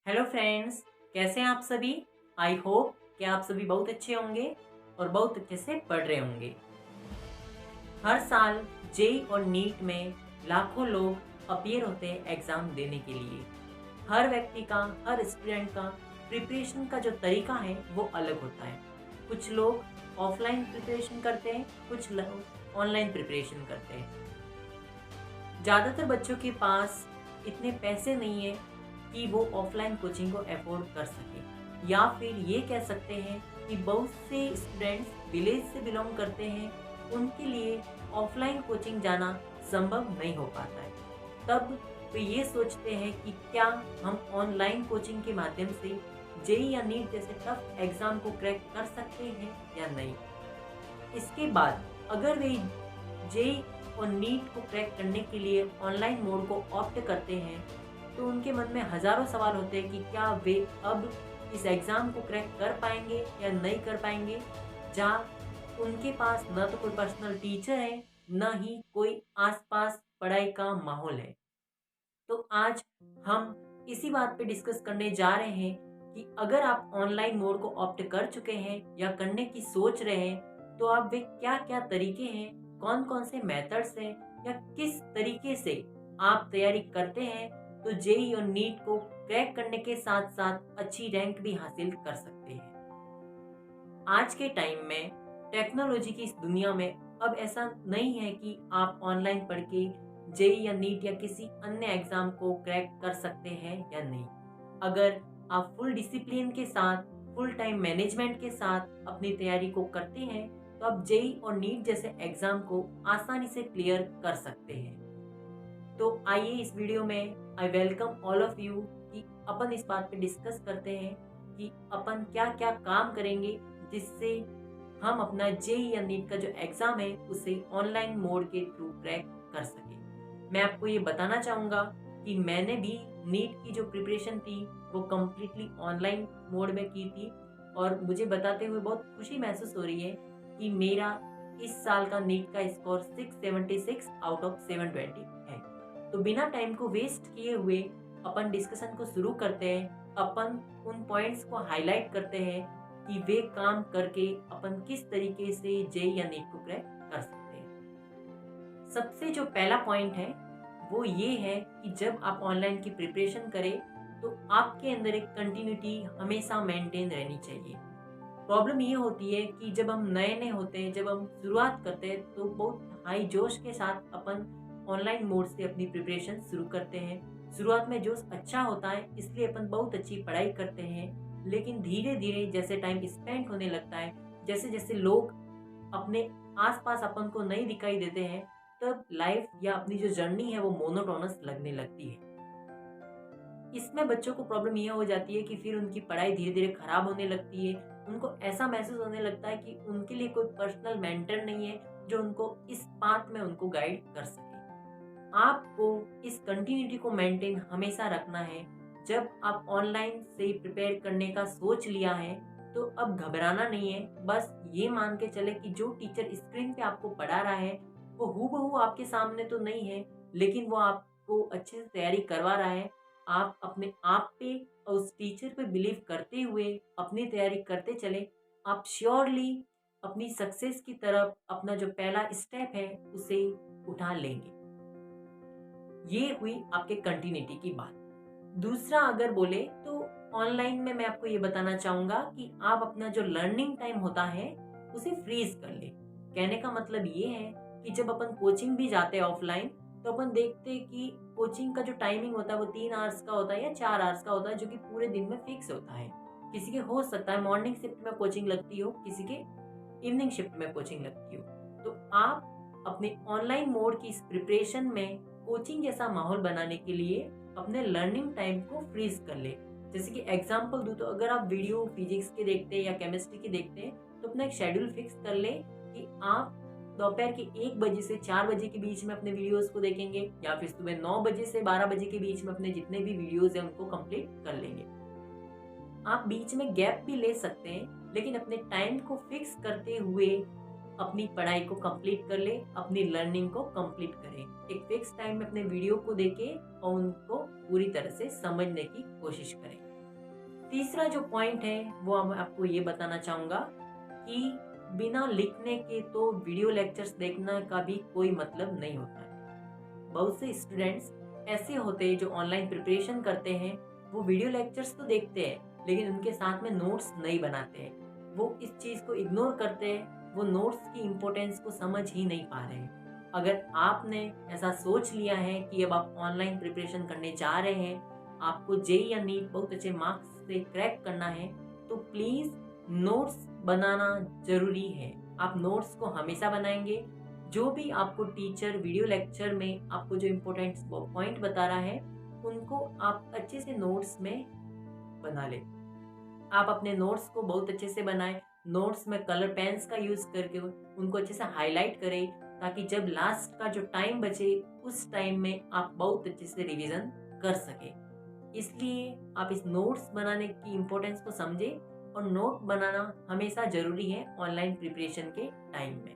Hello friends, कैसे हैं आप सभी। आई होप कि आप सभी बहुत अच्छे होंगे और बहुत अच्छे से पढ़ रहे होंगे। हर साल जेई और नीट में लाखों लोग अपीयर होते हैं एग्ज़ाम देने के लिए। हर व्यक्ति का, हर स्टूडेंट का प्रिपरेशन का जो तरीका है वो अलग होता है। कुछ लोग ऑफलाइन प्रिपरेशन करते हैं, कुछ लोग ऑनलाइन प्रिपरेशन करते हैं। ज़्यादातर बच्चों के पास इतने पैसे नहीं है कि वो ऑफलाइन कोचिंग को अफोर्ड कर सके, या फिर ये कह सकते हैं कि बहुत से स्टूडेंट्स विलेज से बिलोंग करते हैं, उनके लिए ऑफलाइन कोचिंग जाना संभव नहीं हो पाता है। तब वे ये सोचते हैं कि क्या हम ऑनलाइन कोचिंग के माध्यम से जेई या नीट जैसे टफ एग्ज़ाम को क्रैक कर सकते हैं या नहीं। इसके बाद अगर वे जेई और नीट को क्रैक करने के लिए ऑनलाइन मोड को ऑप्ट करते हैं, तो उनके मन में हज़ारों सवाल होते हैं कि क्या वे अब इस एग्ज़ाम को क्रैक कर पाएंगे या नहीं कर पाएंगे, जहाँ उनके पास न तो कोई पर्सनल टीचर है, न ही कोई आसपास पढ़ाई का माहौल है। तो आज हम इसी बात पे डिस्कस करने जा रहे हैं कि अगर आप ऑनलाइन मोड को ऑप्ट कर चुके हैं या करने की सोच रहे हैं, तो आप वे क्या-क्या तरीके हैं, कौन-कौन से मेथड्स हैं, या किस तरीके से आप तैयारी करते हैं तो जेईई और नीट को क्रैक करने के साथ-साथ अच्छी रैंक भी हासिल कर सकते हैं। आज के टाइम में टेक्नोलॉजी की इस दुनिया में अब ऐसा नहीं है कि आप ऑनलाइन पढ़ के जेई या नीट या किसी अन्य एग्जाम को क्रैक कर सकते हैं या नहीं। अगर आप फुल डिसिप्लिन के साथ, फुल टाइम मैनेजमेंट के साथ अपनी तैयारी को करते हैं, तो आप जेई और नीट जैसे एग्जाम को आसानी से क्लियर कर सकते हैं। तो आइए इस वीडियो में I welcome all of you कि अपन इस बात पे डिस्कस करते हैं कि अपन क्या क्या काम करेंगे जिससे हम अपना जेई या नीट का जो एग्ज़ाम है उसे ऑनलाइन मोड के थ्रू क्रैक कर सकें। मैं आपको ये बताना चाहूँगा कि मैंने भी नीट की जो प्रिपरेशन थी वो कम्प्लीटली ऑनलाइन मोड में की थी, और मुझे बताते हुए बहुत खुशी महसूस हो रही है कि मेरा इस साल का नीट का स्कोर 676 आउट ऑफ 720 है। तो बिना टाइम को वेस्ट किए हुए अपन डिस्कशन को शुरू करते हैं। अपन उन पॉइंट्स को हाईलाइट करते हैं कि वे काम करके अपन किस तरीके से जेई या नीट को क्रैक कर सकते हैं। सबसे जो पहला पॉइंट है वो ये है कि जब आप ऑनलाइन की प्रिपरेशन करें तो आपके अंदर एक कंटिन्यूटी हमेशा मेंटेन रहनी चाहिए। प्रॉब्लम ये होती है कि जब हम नए-नए होते हैं, जब हम शुरुआत करते हैं, तो बहुत हाई जोश के साथ अपन ऑनलाइन मोड से अपनी प्रिपरेशन शुरू करते हैं। शुरुआत में जोश अच्छा होता है, इसलिए अपन बहुत अच्छी पढ़ाई करते हैं, लेकिन धीरे-धीरे जैसे टाइम स्पेंड होने लगता है, जैसे-जैसे लोग अपने आस-पास अपन को नहीं दिखाई देते हैं, तब लाइफ या अपनी जो जर्नी है वो मोनोटोनस लगने लगती है। इसमें बच्चों को प्रॉब्लम ये हो जाती है कि फिर उनकी पढ़ाई धीरे-धीरे खराब होने लगती है। उनको ऐसा महसूस होने लगता है कि उनके लिए कोई पर्सनल मेंटर नहीं है जो उनको इस पाथ में उनको गाइड कर सके। आपको इस कंटिन्यूटी को मेंटेन हमेशा रखना है। जब आप ऑनलाइन से प्रिपेयर करने का सोच लिया है, तो अब घबराना नहीं है। बस ये मान के चले कि जो टीचर स्क्रीन पे आपको पढ़ा रहा है, वो हूबहू आपके सामने तो नहीं है, लेकिन वो आपको अच्छे से तैयारी करवा रहा है। आप अपने आप पे और उस टीचर पे बिलीव करते हुए अपनी तैयारी करते चले, आप श्योरली अपनी सक्सेस की तरफ अपना जो पहला स्टेप है, उसे उठा लेंगे। ये हुई आपके कंटिन्यूटी की बात। दूसरा अगर बोले तो ऑनलाइन में मैं आपको ये बताना चाहूँगा कि आप अपना जो लर्निंग टाइम होता है उसे फ्रीज़ कर लें। कहने का मतलब ये है कि जब अपन कोचिंग भी जाते हैं ऑफलाइन, तो अपन देखते हैं कि कोचिंग का जो टाइमिंग होता है वो 3 आवर्स का होता है या 4 आवर्स का होता है, जो कि पूरे दिन में फिक्स होता है। किसी के हो सकता है मॉर्निंग शिफ्ट में कोचिंग लगती हो, किसी के इवनिंग शिफ्ट में कोचिंग लगती हो। तो आप अपने ऑनलाइन मोड की इस प्रिपरेशन में कोचिंग जैसा माहौल बनाने के लिए अपने लर्निंग टाइम को फ्रीज कर ले। जैसे कि एग्जांपल दूं, तो अगर आप वीडियो फिजिक्स के देखते हैं या केमिस्ट्री के देखते हैं, तो अपना एक शेड्यूल फिक्स कर ले कि आप दोपहर के 1 बजे से 4 बजे के बीच में अपने वीडियोस को देखेंगे, या फिर सुबह 9 बजे से 12 बजे के बीच में अपने जितने भी वीडियोस हैं उनको कंप्लीट कर लेंगे। आप बीच में गैप भी ले सकते हैं, लेकिन अपने टाइम को फिक्स करते हुए अपनी पढ़ाई को कंप्लीट कर ले, अपनी लर्निंग को कंप्लीट करें। एक फिक्स टाइम में अपने वीडियो को देखें और उनको पूरी तरह से समझने की कोशिश करें। तीसरा जो पॉइंट है वो मैं आपको ये बताना चाहूँगा कि बिना लिखने के तो वीडियो लेक्चर्स देखने का भी कोई मतलब नहीं होता है। बहुत से स्टूडेंट्स ऐसे होते हैं जो ऑनलाइन प्रिपरेशन करते हैं, वो वीडियो लेक्चर्स तो देखते हैं लेकिन उनके साथ में नोट्स नहीं बनाते हैं। वो इस चीज़ को इग्नोर करते हैं, वो नोट्स की इम्पोर्टेंस को समझ ही नहीं पा रहे हैं। अगर आपने ऐसा सोच लिया है कि अब आप ऑनलाइन प्रिपरेशन करने जा रहे हैं, आपको जेईई या नीट बहुत अच्छे मार्क्स से क्रैक करना है, तो प्लीज़ नोट्स बनाना ज़रूरी है। आप नोट्स को हमेशा बनाएंगे। जो भी आपको टीचर वीडियो लेक्चर में आपको जो इम्पोर्टेंट पॉइंट बता रहा है, उनको आप अच्छे से नोट्स में बना लें। आप अपने नोट्स को बहुत अच्छे से बनाएं। नोट्स में कलर पेन्स का यूज़ करके उनको अच्छे से हाईलाइट करें, ताकि जब लास्ट का जो टाइम बचे उस टाइम में आप बहुत अच्छे से रिवीजन कर सकें। इसलिए आप इस नोट्स बनाने की इम्पोर्टेंस को समझें और नोट बनाना हमेशा ज़रूरी है ऑनलाइन प्रिपरेशन के टाइम में।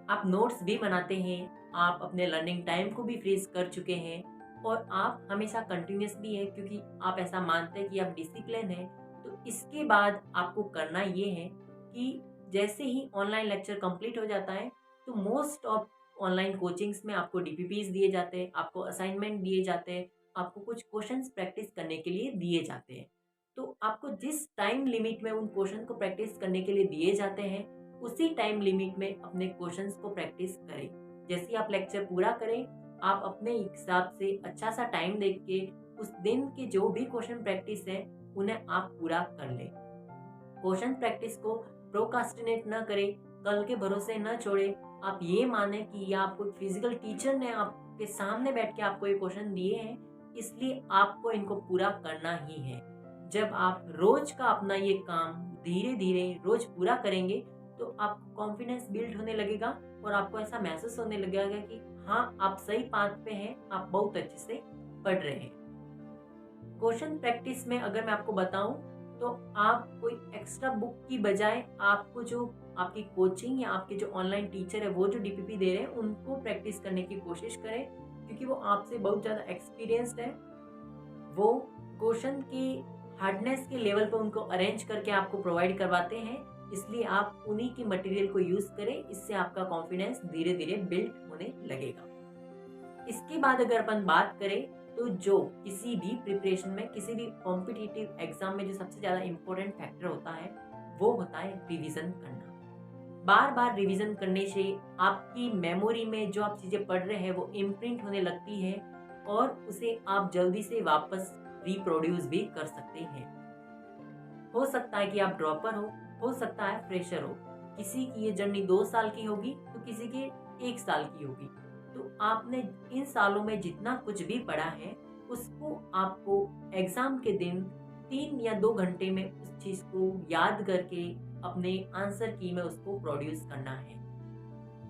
आप नोट्स भी बनाते हैं, आप अपने लर्निंग टाइम को भी फ्रीज कर चुके हैं और आप हमेशा कंटिन्यूस भी है, क्योंकि आप ऐसा मानते हैं कि आप डिसिप्लिन है। तो इसके बाद आपको करना ये है कि जैसे ही ऑनलाइन लेक्चर कंप्लीट हो जाता है तो मोस्ट ऑफ ऑनलाइन कोचिंग्स में आपको डीपीपीज दिए जाते हैं, आपको असाइनमेंट दिए जाते हैं, आपको कुछ क्वेश्चंस प्रैक्टिस करने के लिए दिए जाते हैं। तो आपको जिस टाइम लिमिट में उन क्वेश्चन को प्रैक्टिस करने के लिए दिए जाते हैं, उसी टाइम लिमिट में अपने क्वेश्चंस को प्रैक्टिस करें। जैसे ही आप लेक्चर पूरा करें, आप अपने हिसाब से अच्छा सा टाइम देख के उस दिन के जो भी क्वेश्चन प्रैक्टिस है उन्हें आप पूरा कर लें। क्वेश्चन प्रैक्टिस को प्रोकास्टिनेट न करें, कल के भरोसे न छोड़े। आप ये माने कि या आपको फिजिकल टीचर ने आपके सामने बैठ के आपको ये क्वेश्चन दिए हैं, इसलिए आपको इनको पूरा करना ही है। जब आप रोज का अपना ये काम धीरे धीरे रोज पूरा करेंगे तो आपको कॉन्फिडेंस बिल्ड होने लगेगा और आपको ऐसा महसूस होने लगेगा कि हाँ, आप सही पाथ पे हैं, आप बहुत अच्छे से पढ़ रहे हैं। क्वेश्चन प्रैक्टिस में अगर मैं आपको बताऊं तो आप कोई एक्स्ट्रा बुक की बजाय आपको जो आपकी कोचिंग या आपके जो ऑनलाइन टीचर है वो जो डीपीपी दे रहे हैं उनको प्रैक्टिस करने की कोशिश करें, क्योंकि वो आपसे बहुत ज़्यादा एक्सपीरियंस्ड है। वो क्वेश्चन की हार्डनेस के लेवल पर उनको अरेंज करके आपको प्रोवाइड करवाते हैं, इसलिए आप उन्हीं के मटेरियल को यूज़ करें। इससे आपका कॉन्फिडेंस धीरे धीरे बिल्ड होने लगेगा। इसके बाद अगर अपन बात करें तो जो किसी भी प्रिपरेशन में, किसी भी कॉम्पिटिटिव एग्जाम में जो सबसे ज़्यादा इम्पोर्टेंट फैक्टर होता है वो होता है रिवीजन करना। बार बार रिवीजन करने से आपकी मेमोरी में जो आप चीज़ें पढ़ रहे हैं वो इम्प्रिंट होने लगती है और उसे आप जल्दी से वापस रिप्रोड्यूस भी कर सकते हैं। हो सकता है कि आप ड्रॉपर हो सकता है फ्रेशर हो। किसी की ये जर्नी 2 साल की होगी तो किसी की 1 साल की होगी। तो आपने इन सालों में जितना कुछ भी पढ़ा है उसको आपको एग्जाम के दिन 3 या 2 घंटे में उस चीज़ को याद करके अपने आंसर की में उसको प्रोड्यूस करना है।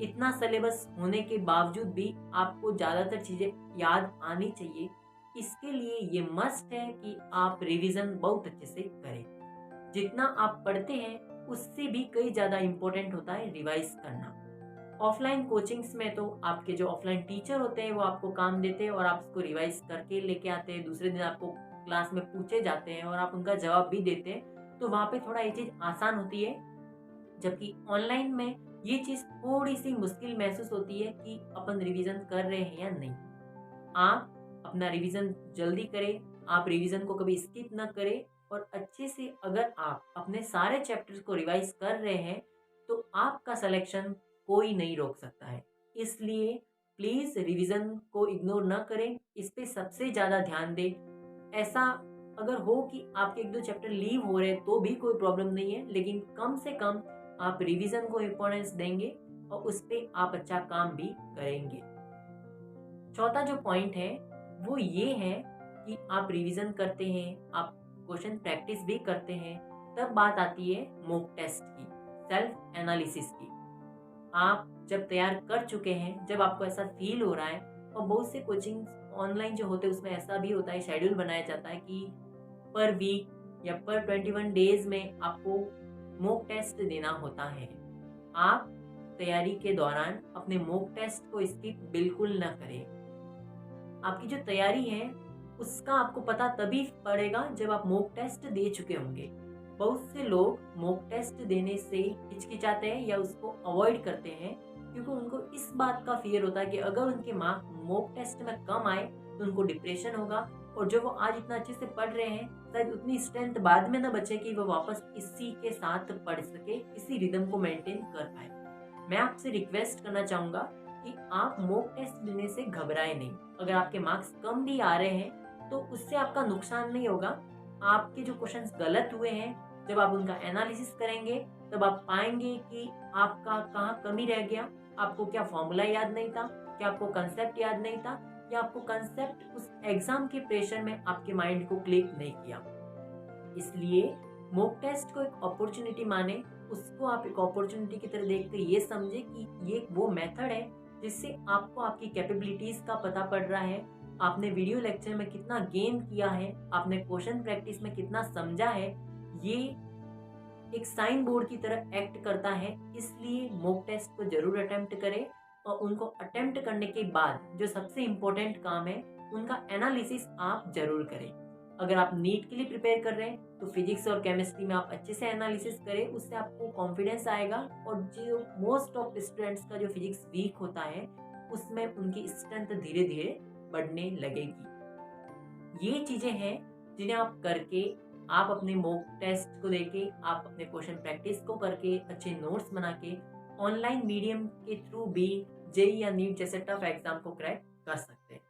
इतना सिलेबस होने के बावजूद भी आपको ज़्यादातर चीज़ें याद आनी चाहिए। इसके लिए ये मस्ट है कि आप रिवीजन बहुत अच्छे से करें। जितना आप पढ़ते हैं उससे भी कई ज़्यादा इम्पोर्टेंट होता है रिवाइज करना। ऑफलाइन कोचिंग्स में तो आपके जो ऑफलाइन टीचर होते हैं वो आपको काम देते हैं और आप उसको रिवाइज करके लेके आते हैं। दूसरे दिन आपको क्लास में पूछे जाते हैं और आप उनका जवाब भी देते हैं, तो वहाँ पे थोड़ा ये चीज़ आसान होती है। जबकि ऑनलाइन में ये चीज़ थोड़ी सी मुश्किल महसूस होती है कि अपन रिवीजन कर रहे हैं या नहीं। आप अपना रिवीजन जल्दी करें, आप रिवीजन को कभी स्किप ना करें और अच्छे से अगर आप अपने सारे चैप्टर्स को रिवाइज कर रहे हैं तो आपका सिलेक्शन कोई नहीं रोक सकता है। इसलिए प्लीज़ रिवीजन को इग्नोर ना करें, इस पे सबसे ज़्यादा ध्यान दें। ऐसा अगर हो कि आपके 1-2 चैप्टर लीव हो रहे हैं तो भी कोई प्रॉब्लम नहीं है, लेकिन कम से कम आप रिवीजन को इम्पोर्टेंस देंगे और उस पर आप अच्छा काम भी करेंगे। चौथा जो पॉइंट है वो ये है कि आप रिवीजन करते हैं, आप क्वेश्चन प्रैक्टिस भी करते हैं, तब बात आती है मॉक टेस्ट की, सेल्फ एनालिसिस की। आप जब तैयार कर चुके हैं, जब आपको ऐसा फील हो रहा है, और बहुत से कोचिंग ऑनलाइन जो होते हैं उसमें ऐसा भी होता है, शेड्यूल बनाया जाता है कि पर वीक या पर 21 डेज में आपको मॉक टेस्ट देना होता है। आप तैयारी के दौरान अपने मॉक टेस्ट को स्किप बिल्कुल ना करें। आपकी जो तैयारी है उसका आपको पता तभी पड़ेगा जब आप मॉक टेस्ट दे चुके होंगे। बहुत से लोग मॉक टेस्ट देने से हिचकिचाते हैं या उसको अवॉइड करते हैं, क्योंकि उनको इस बात का फियर होता है कि अगर उनके मार्क मॉक टेस्ट में कम आए तो उनको डिप्रेशन होगा, और जो वो आज इतना अच्छे से पढ़ रहे हैं शायद उतनी स्ट्रेंथ बाद में ना बचे कि वो वापस इसी के साथ पढ़ सके, इसी रिदम को मेंटेन कर पाए। मैं आपसे रिक्वेस्ट करना चाहूंगा कि आप मॉक टेस्ट देने से घबराए नहीं। अगर आपके मार्क्स कम भी आ रहे हैं तो उससे आपका नुकसान नहीं होगा। आपके जो क्वेश्चंस गलत हुए हैं, जब आप उनका एनालिसिस करेंगे तब आप पाएंगे कि आपका कहाँ कमी रह गया। आपको क्या फॉर्मूला याद नहीं था, क्या आपको कंसेप्ट याद नहीं था, या आपको कंसेप्ट उस एग्जाम के प्रेशर में आपके माइंड को क्लिक नहीं किया। इसलिए मॉक टेस्ट को एक अपॉर्चुनिटी माने, उसको आप एक अपॉर्चुनिटी की तरह देखकर ये समझे कि ये वो मेथड है जिससे आपको आपकी कैपेबिलिटीज का पता पड़ रहा है, आपने वीडियो लेक्चर में कितना गेन किया है, आपने क्वेश्चन प्रैक्टिस में कितना समझा है। ये एक साइन बोर्ड की तरह एक्ट करता है। इसलिए मॉक टेस्ट को जरूर अटेम्प्ट करें, और उनको अटेम्प्ट करने के बाद जो सबसे इम्पोर्टेंट काम है उनका एनालिसिस आप जरूर करें। अगर आप नीट के लिए प्रिपेयर कर रहे हैं तो फिजिक्स और केमिस्ट्री में आप अच्छे से एनालिसिस करें, उससे आपको कॉन्फिडेंस आएगा, और जो मोस्ट ऑफ स्टूडेंट्स का जो फिजिक्स वीक होता है उसमें उनकी स्ट्रेंथ धीरे धीरे बढ़ने लगेगी। ये चीजें हैं जिन्हें आप करके, आप अपने मॉक टेस्ट को देके, आप अपने क्वेश्चन प्रैक्टिस को करके, अच्छे नोट्स बना के ऑनलाइन मीडियम के थ्रू भी जेई या नीट जैसे टफ एग्जाम को क्रैक कर सकते हैं।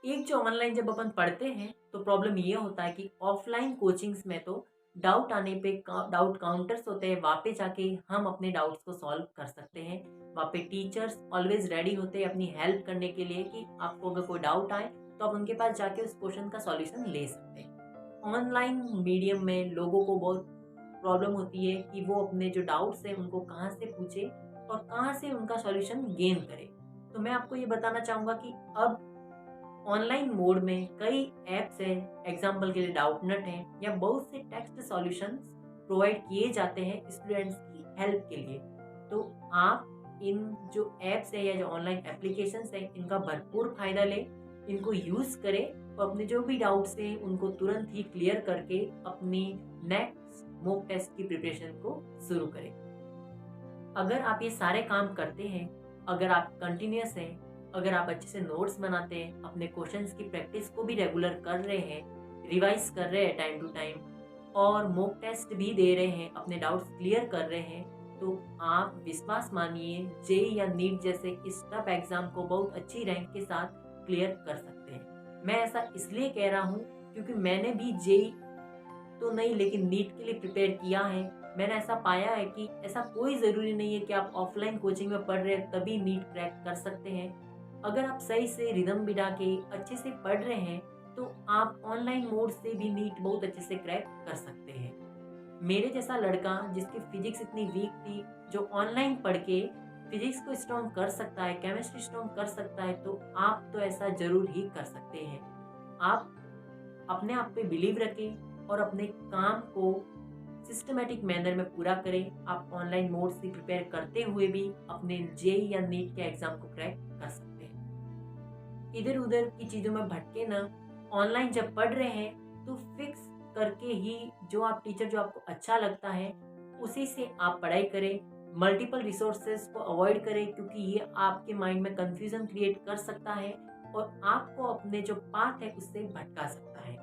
एक जो ऑनलाइन जब अपन पढ़ते हैं तो प्रॉब्लम ये होता है कि ऑफलाइन कोचिंग्स में तो डाउट आने पे डाउट काउंटर्स होते हैं, वहाँ पे जाके हम अपने डाउट्स को सॉल्व कर सकते हैं। वहाँ पे टीचर्स ऑलवेज रेडी होते हैं अपनी हेल्प करने के लिए कि आपको अगर कोई डाउट आए तो आप उनके पास जाके उस क्वेश्चन का सॉल्यूशन ले सकते हैं। ऑनलाइन मीडियम में लोगों को बहुत प्रॉब्लम होती है कि वो अपने जो डाउट्स हैं उनको कहाँ से पूछे और कहाँ से उनका सॉल्यूशन गेन करे। तो मैं आपको ये बताना चाहूँगा कि अब ऑनलाइन मोड में कई ऐप्स हैं, एग्जाम्पल के लिए डाउटनट है, या बहुत से टेक्स्ट सॉल्यूशंस प्रोवाइड किए जाते हैं स्टूडेंट्स की हेल्प के लिए। तो आप इन जो ऐप्स है या जो ऑनलाइन एप्लीकेशंस है इनका भरपूर फायदा लें, इनको यूज़ करें और अपने जो भी डाउट्स हैं उनको तुरंत ही क्लियर करके अपनी नेक्स्ट मॉक टेस्ट की प्रिपरेशन को शुरू करें। अगर आप ये सारे काम करते हैं, अगर आप कंटिन्यूस हैं, अगर आप अच्छे से नोट्स बनाते हैं, अपने क्वेश्चंस की प्रैक्टिस को भी रेगुलर कर रहे हैं, रिवाइज कर रहे हैं टाइम टू टाइम, और मॉक टेस्ट भी दे रहे हैं, अपने डाउट्स क्लियर कर रहे हैं, तो आप विश्वास मानिए जेई या नीट जैसे इस टफ एग्जाम को बहुत अच्छी रैंक के साथ क्लियर कर सकते हैं। मैं ऐसा इसलिए कह रहा हूँ क्योंकि मैंने भी जेई तो नहीं लेकिन नीट के लिए प्रिपेयर किया है। मैंने ऐसा पाया है कि ऐसा कोई ज़रूरी नहीं है कि आप ऑफलाइन कोचिंग में पढ़ रहे हैं तभी नीट क्रैक कर सकते हैं। अगर आप सही से रिदम बिठा के अच्छे से पढ़ रहे हैं तो आप ऑनलाइन मोड से भी नीट बहुत अच्छे से क्रैक कर सकते हैं। मेरे जैसा लड़का जिसकी फिजिक्स इतनी वीक थी, जो ऑनलाइन पढ़ के फिजिक्स को स्ट्रॉन्ग कर सकता है, केमिस्ट्री स्ट्रॉन्ग कर सकता है, तो आप तो ऐसा जरूर ही कर सकते हैं। आप अपने आप पे बिलीव रखें और अपने काम को सिस्टमेटिक मैनर में पूरा करें। आप ऑनलाइन मोड से प्रिपेयर करते हुए भी अपने जेई या नीट के एग्जाम को क्रैक कर सकते हैं। इधर उधर की चीज़ों में भटके ना, ऑनलाइन जब पढ़ रहे हैं तो फिक्स करके ही जो आप टीचर जो आपको अच्छा लगता है उसी से आप पढ़ाई करें। मल्टीपल रिसोर्सेज को अवॉइड करें क्योंकि ये आपके माइंड में कंफ्यूजन क्रिएट कर सकता है और आपको अपने जो पाथ है उससे भटका सकता है।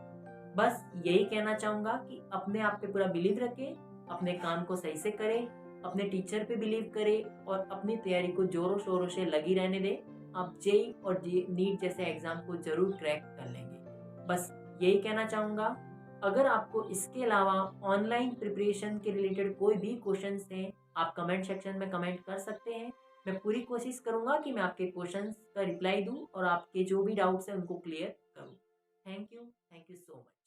बस यही कहना चाहूँगा कि अपने आप पे पूरा बिलीव रखें, अपने काम को सही से करें, अपने टीचर पे बिलीव करें और अपनी तैयारी को जोरों शोरों से लगी रहने दें। आप जेई और नीट जैसे एग्जाम को जरूर क्रैक कर लेंगे। बस यही कहना चाहूँगा। अगर आपको इसके अलावा ऑनलाइन प्रिपरेशन के रिलेटेड कोई भी क्वेश्चंस हैं, आप कमेंट सेक्शन में कमेंट कर सकते हैं। मैं पूरी कोशिश करूँगा कि मैं आपके क्वेश्चंस का रिप्लाई दूँ और आपके जो भी डाउट्स हैं उनको क्लियर करूँ। Thank you so much.